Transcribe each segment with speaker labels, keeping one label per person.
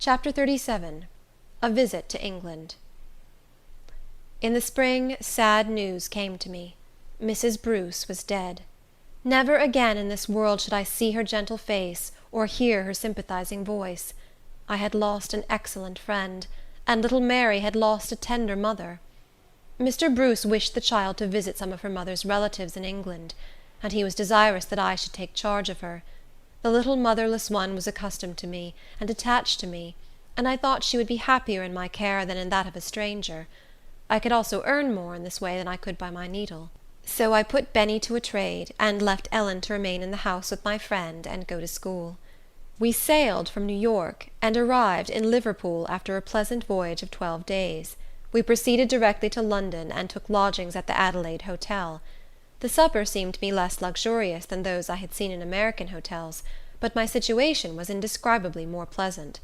Speaker 1: Chapter 37. A Visit to England. In the spring, sad news came to me. Mrs. Bruce was dead. Never again in this world should I see her gentle face, or hear her sympathizing voice. I had lost an excellent friend, and little Mary had lost a tender mother. Mr. Bruce wished the child to visit some of her mother's relatives in England, and he was desirous that I should take charge of her. The little motherless one was accustomed to me, and attached to me, and I thought she would be happier in my care than in that of a stranger. I could also earn more in this way than I could by my needle. So I put Benny to a trade, and left Ellen to remain in the house with my friend and go to school. We sailed from New York, and arrived in Liverpool after a pleasant voyage of 12 days. We proceeded directly to London, and took lodgings at the Adelaide Hotel. The supper seemed to me less luxurious than those I had seen in American hotels, but my situation was indescribably more pleasant.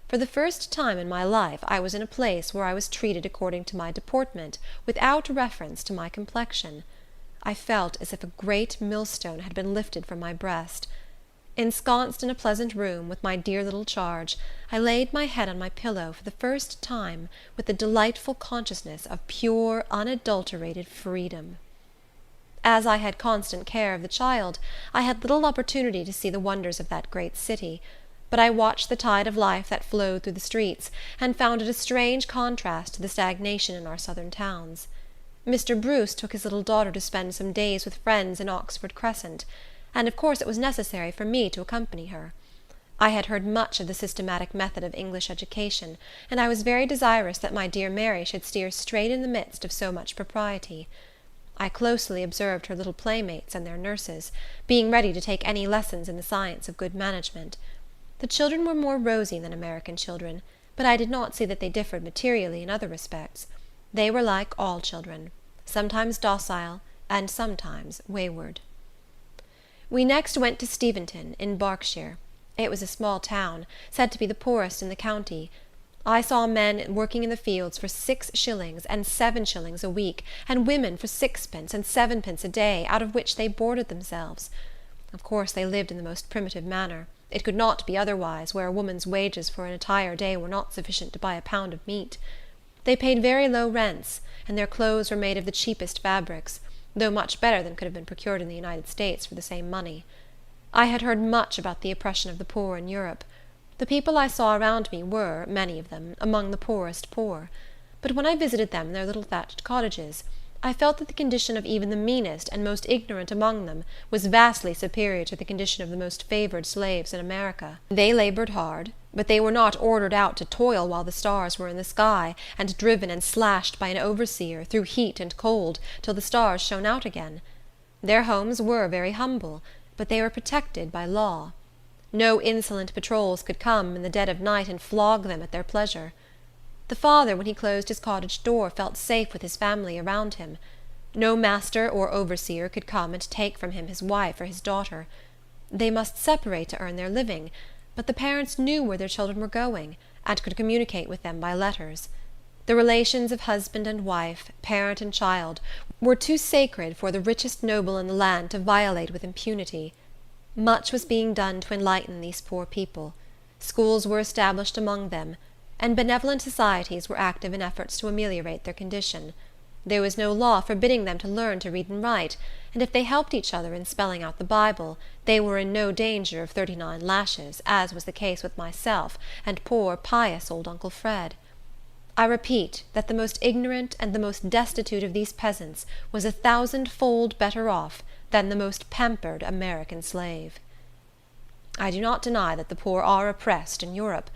Speaker 1: For the first time in my life I was in a place where I was treated according to my deportment, without reference to my complexion. I felt as if a great millstone had been lifted from my breast. Ensconced in a pleasant room, with my dear little charge, I laid my head on my pillow for the first time with the delightful consciousness of pure, unadulterated freedom. As I had constant care of the child, I had little opportunity to see the wonders of that great city, but I watched the tide of life that flowed through the streets, and found it a strange contrast to the stagnation in our southern towns. Mr. Bruce took his little daughter to spend some days with friends in Oxford Crescent, and of course it was necessary for me to accompany her. I had heard much of the systematic method of English education, and I was very desirous that my dear Mary should steer straight in the midst of so much propriety. I closely observed her little playmates and their nurses, being ready to take any lessons in the science of good management. The children were more rosy than American children, but I did not see that they differed materially in other respects. They were like all children, sometimes docile, and sometimes wayward. We next went to Steventon, in Berkshire. It was a small town, said to be the poorest in the county. I saw men working in the fields for 6 shillings and 7 shillings a week, and women for 6 pence and 7 pence a day, out of which they boarded themselves. Of course they lived in the most primitive manner. It could not be otherwise, where a woman's wages for an entire day were not sufficient to buy a pound of meat. They paid very low rents, and their clothes were made of the cheapest fabrics, though much better than could have been procured in the United States for the same money. I had heard much about the oppression of the poor in Europe. The people I saw around me were, many of them, among the poorest poor. But when I visited them in their little thatched cottages, I felt that the condition of even the meanest and most ignorant among them was vastly superior to the condition of the most favored slaves in America. They labored hard, but they were not ordered out to toil while the stars were in the sky, and driven and slashed by an overseer, through heat and cold, till the stars shone out again. Their homes were very humble, but they were protected by law. No insolent patrols could come in the dead of night and flog them at their pleasure. The father, when he closed his cottage door, felt safe with his family around him. No master or overseer could come and take from him his wife or his daughter. They must separate to earn their living, but the parents knew where their children were going, and could communicate with them by letters. The relations of husband and wife, parent and child, were too sacred for the richest noble in the land to violate with impunity. Much was being done to enlighten these poor people. Schools were established among them, and benevolent societies were active in efforts to ameliorate their condition. There was no law forbidding them to learn to read and write, and if they helped each other in spelling out the Bible, they were in no danger of 39 lashes, as was the case with myself and poor, pious old Uncle Fred. I repeat that the most ignorant and the most destitute of these peasants was 1,000-fold better off than the most pampered American slave. I do not deny that the poor are oppressed in Europe.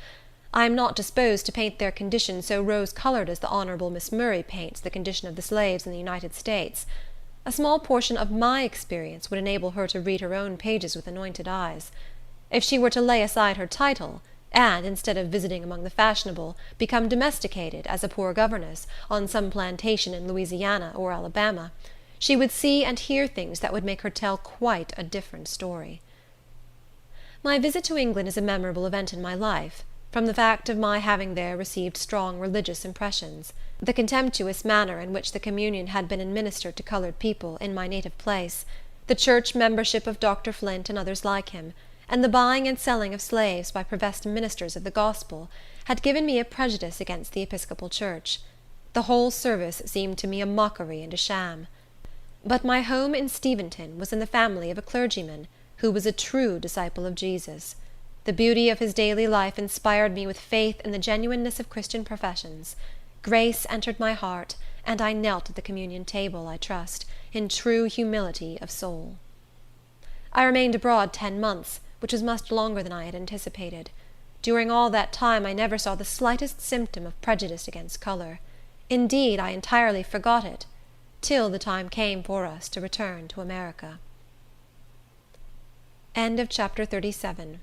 Speaker 1: I am not disposed to paint their condition so rose-colored as the Honorable Miss Murray paints the condition of the slaves in the United States. A small portion of my experience would enable her to read her own pages with anointed eyes. If she were to lay aside her title, and, instead of visiting among the fashionable, become domesticated, as a poor governess, on some plantation in Louisiana or Alabama, she would see and hear things that would make her tell quite a different story. My visit to England is a memorable event in my life, from the fact of my having there received strong religious impressions. The contemptuous manner in which the communion had been administered to colored people in my native place, the church membership of Dr. Flint and others like him, and the buying and selling of slaves by professed ministers of the gospel had given me a prejudice against the Episcopal Church. The whole service seemed to me a mockery and a sham. But my home in Steventon was in the family of a clergyman, who was a true disciple of Jesus. The beauty of his daily life inspired me with faith in the genuineness of Christian professions. Grace entered my heart, and I knelt at the communion table, I trust, in true humility of soul. I remained abroad 10 months, which was much longer than I had anticipated. During all that time I never saw the slightest symptom of prejudice against color. Indeed, I entirely forgot it, till the time came for us to return to America. End of chapter 37.